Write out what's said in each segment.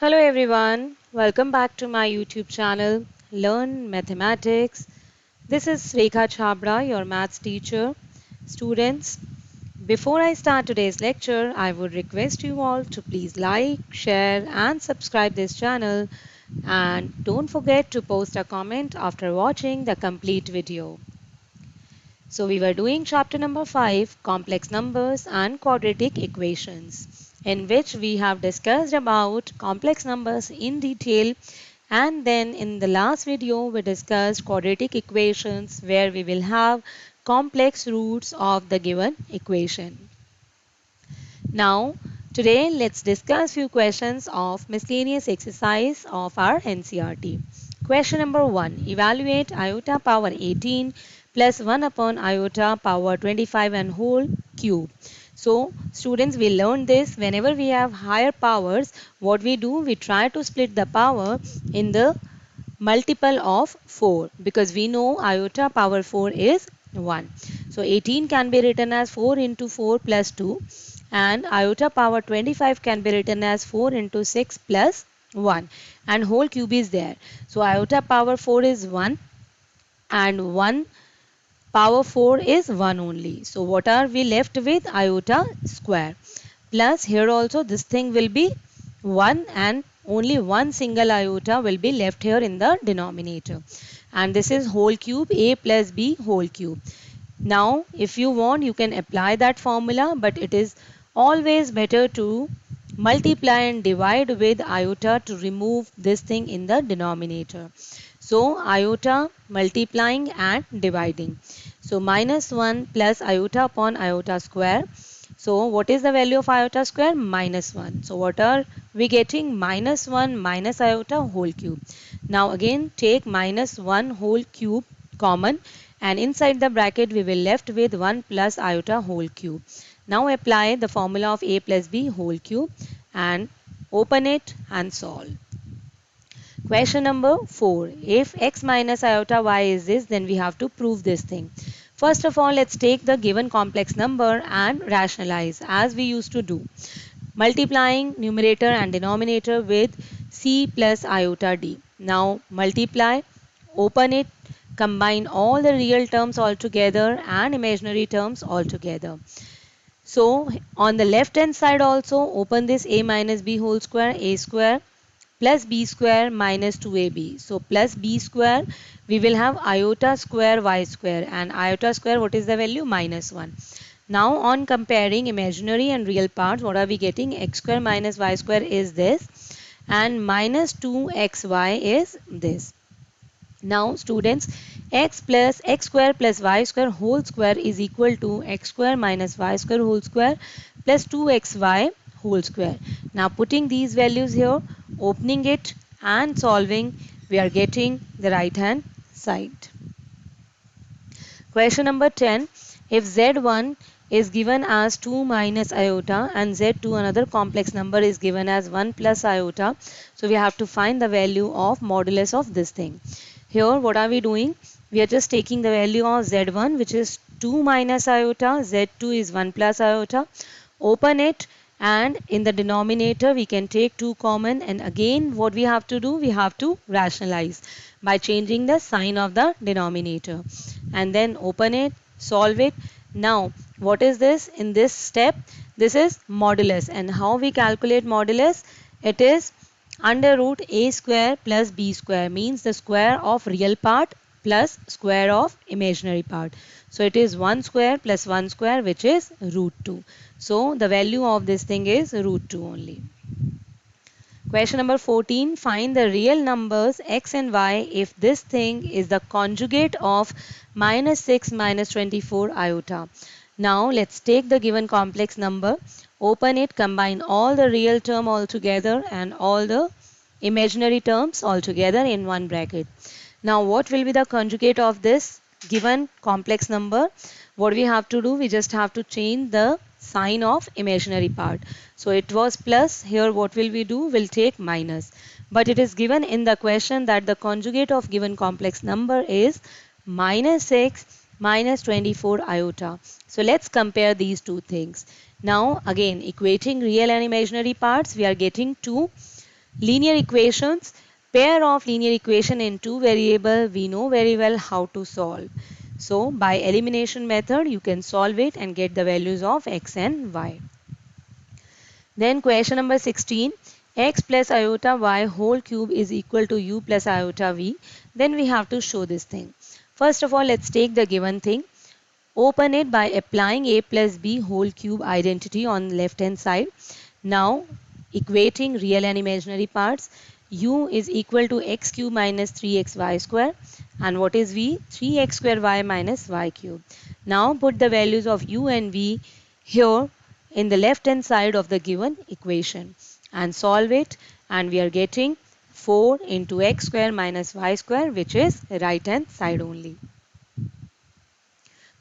Hello everyone, welcome back to my YouTube channel Learn Mathematics. This is Rekha Chhabra, your maths teacher. Students, before I start today's lecture, I would request you all to please like, share and subscribe this channel, and don't forget to post a comment after watching the complete video. So we were doing chapter number 5, complex numbers and quadratic equations, in which we have discussed about complex numbers in detail, and then in the last video we discussed quadratic equations where we will have complex roots of the given equation. Now today let's discuss few questions of miscellaneous exercise of our NCERT. Question number 1. Evaluate iota power 18 plus 1 upon iota power 25 and whole cube. So students, we learned this whenever we have higher powers, what we do, we try to split the power in the multiple of 4 because we know iota power 4 is 1. So 18 can be written as 4 into 4 plus 2, and iota power 25 can be written as 4 into 6 plus 1, and whole cube is there. So iota power 4 is 1 and 1 power 4 is 1 only. So what are we left with? Iota square. Plus here also this thing will be 1 and only one single iota will be left here in the denominator. And this is whole cube, a plus b whole cube. Now if you want you can apply that formula, but it is always better to multiply and divide with iota to remove this thing in the denominator. So iota multiplying and dividing. So minus 1 plus iota upon iota square. So what is the value of iota square? Minus 1. So what are we getting? Minus 1 minus iota whole cube. Now again take minus 1 whole cube common, and inside the bracket we will left with 1 plus iota whole cube. Now apply the formula of a plus b whole cube and open it and solve. Question number 4. If x minus iota y is this, then we have to prove this thing. First of all, let's take the given complex number and rationalize as we used to do. Multiplying numerator and denominator with c plus iota d. Now multiply, open it, combine all the real terms all together and imaginary terms all together. So on the left hand side also open this a minus b whole square, a square plus b square minus 2ab. So plus b square, we will have iota square y square, and iota square, what is the value? Minus 1. Now on comparing imaginary and real parts, what are we getting? X square minus y square is this, and minus 2xy is this. Now students, x square plus y square whole square is equal to x square minus y square whole square plus 2xy whole square. Now putting these values here, opening it and solving, we are getting the right hand side. Question number 10. If z1 is given as 2 minus iota and z2 another complex number is given as 1 plus iota, so we have to find the value of modulus of this thing. Here what are we doing? We are just taking the value of z1, which is 2 minus iota, z2 is 1 plus iota, open it, and in the denominator we can take 2 common, and again what we have to do, we have to rationalize by changing the sign of the denominator, and then open it, solve it. Now what is this? In this step, this is modulus, and how we calculate modulus? It is under root a square plus b square, means the square of real part plus square of imaginary part. So it is 1 square plus 1 square, which is root 2. So the value of this thing is root 2 only. Question number 14. Find the real numbers x and y if this thing is the conjugate of minus 6 minus 24 iota. Now let's take the given complex number, open it, combine all the real term all together and all the imaginary terms all together in one bracket. Now what will be the conjugate of this given complex number? What we have to do, we just have to change the sign of imaginary part. So it was plus, here what will we do? We'll take minus. But it is given in the question that the conjugate of given complex number is minus 6 minus 24 iota. So let's compare these two things. Now again equating real and imaginary parts, we are getting 2 Linear equations, pair of linear equation in two variable, we know very well how to solve. So by elimination method, you can solve it and get the values of x and y. Then question number 16, x plus iota y whole cube is equal to u plus iota v. Then we have to show this thing. First of all, let's take the given thing. Open it by applying a plus b whole cube identity on left hand side. Now equating real and imaginary parts, u is equal to x cube minus 3xy square, and what is v? 3x square y minus y cube. Now put the values of u and v here in the left hand side of the given equation and solve it, and we are getting 4 into x square minus y square, which is right hand side only.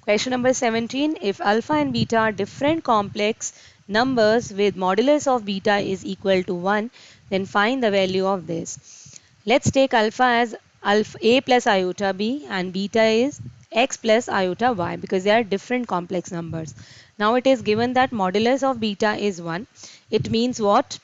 Question number 17. If alpha and beta are different complex numbers with modulus of beta is equal to 1, then find the value of this. Let's take alpha as alpha a plus iota b and beta is x plus iota y, because they are different complex numbers. Now it is given that modulus of beta is 1. It means what?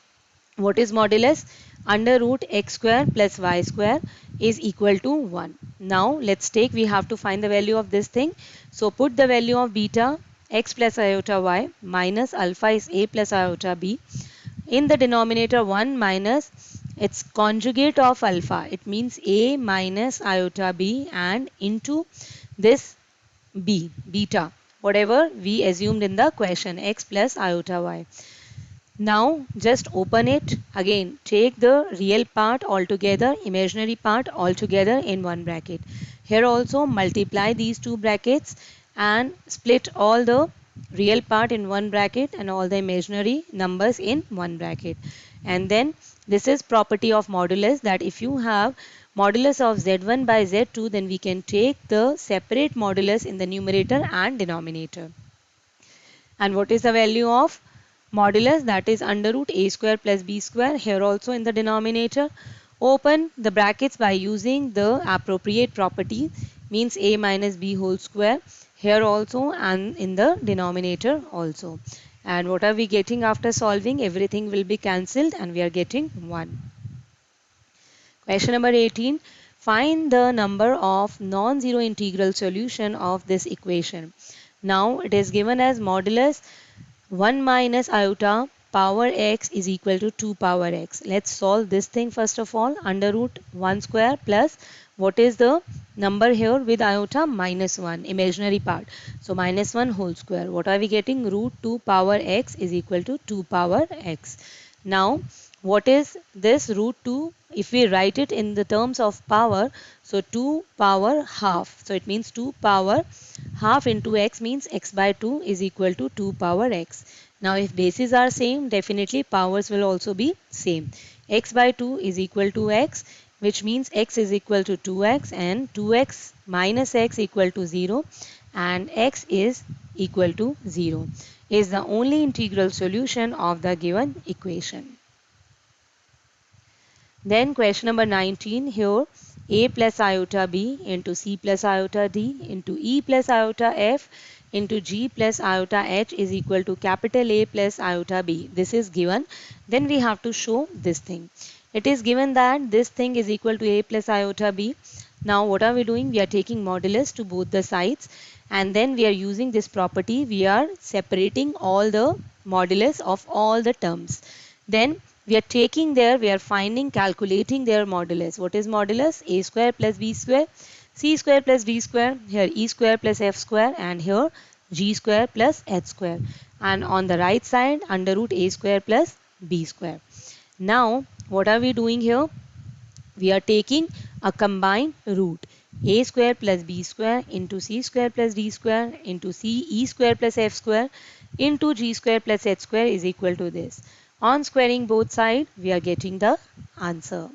What is modulus? Under root x square plus y square is equal to 1. Now let's take, we have to find the value of this thing. So put the value of beta x plus iota y minus alpha is a plus iota b. In the denominator 1 minus its conjugate of alpha. It means a minus iota b and into this b, beta, whatever we assumed in the question, x plus iota y. Now just open it again, take the real part altogether, imaginary part altogether in one bracket. Here also multiply these two brackets and split all the real part in one bracket and all the imaginary numbers in one bracket. And then this is property of modulus, that if you have modulus of z1 by z2, then we can take the separate modulus in the numerator and denominator. And what is the value of modulus? That is under root a square plus b square. Here also in the denominator, open the brackets by using the appropriate property, means a minus b whole square. Here also and in the denominator also. And what are we getting after solving? Everything will be cancelled and we are getting 1. Question number 18. Find the number of non-zero integral solution of this equation. Now it is given as modulus 1 minus iota power x is equal to 2 power x. Let's solve this thing first of all. Under root 1 square plus, what is the number here with iota? Minus 1, imaginary part. So minus 1 whole square. What are we getting? Root 2 power x is equal to 2 power x. Now what is this root 2? If we write it in the terms of power, so 2 power half. So it means 2 power half into x means x by 2 is equal to 2 power x. Now if bases are same, definitely powers will also be same. X by 2 is equal to x, which means x is equal to 2x, and 2x minus x equal to 0, and x is equal to 0 is the only integral solution of the given equation. Then question number 19, here a plus iota b into c plus iota d into e plus iota f into g plus iota h is equal to capital A plus iota b. This is given. Then we have to show this thing. It is given that this thing is equal to a plus iota b. Now what are we doing? We are taking modulus to both the sides, and then we are using this property. We are separating all the modulus of all the terms. Then we are taking there, we are finding, calculating their modulus. What is modulus? A square plus b square, c square plus d square, here e square plus f square, and here g square plus h square. And on the right side, under root a square plus b square. Now what are we doing here? We are taking a combined root, a square plus b square into c square plus d square into c e square plus f square into g square plus h square is equal to this. On squaring both sides, we are getting the answer.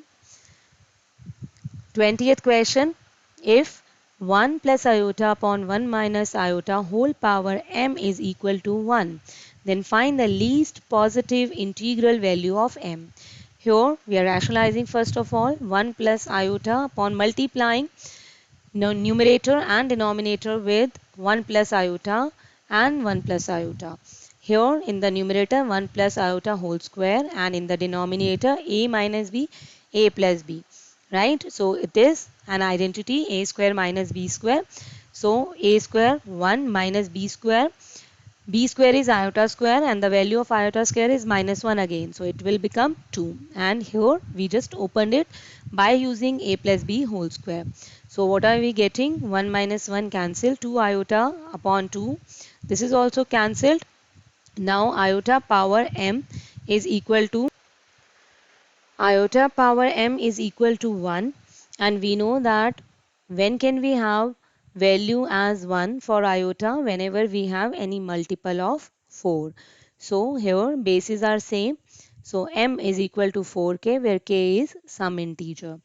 20th question. If 1 plus iota upon 1 minus iota whole power m is equal to 1, then find the least positive integral value of m. Here we are rationalizing first of all 1 plus iota upon multiplying numerator and denominator with 1 plus iota and 1 plus iota. Here in the numerator 1 plus iota whole square, and in the denominator a minus b, a plus b, right? So it is an identity, a square minus b square. So a square 1 minus b square. B square is iota square and the value of iota square is minus 1 again. So it will become 2. And here we just opened it by using a plus b whole square. So what are we getting? 1 minus 1 cancel, 2 iota upon 2. This is also cancelled. Now iota power m is equal to 1, and we know that when can we have value as 1 for iota? Whenever we have any multiple of 4. So here bases are same. So m is equal to 4k, where k is some integer.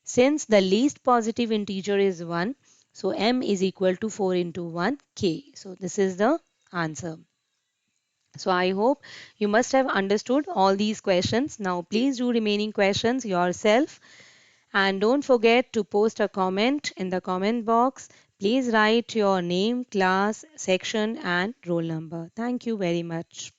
Since the least positive integer is 1, so m is equal to 4 into 1 k. So this is the answer. So I hope you must have understood all these questions. Now please do remaining questions yourself, and don't forget to post a comment in the comment box. Please write your name, class, section and roll number. Thank you very much.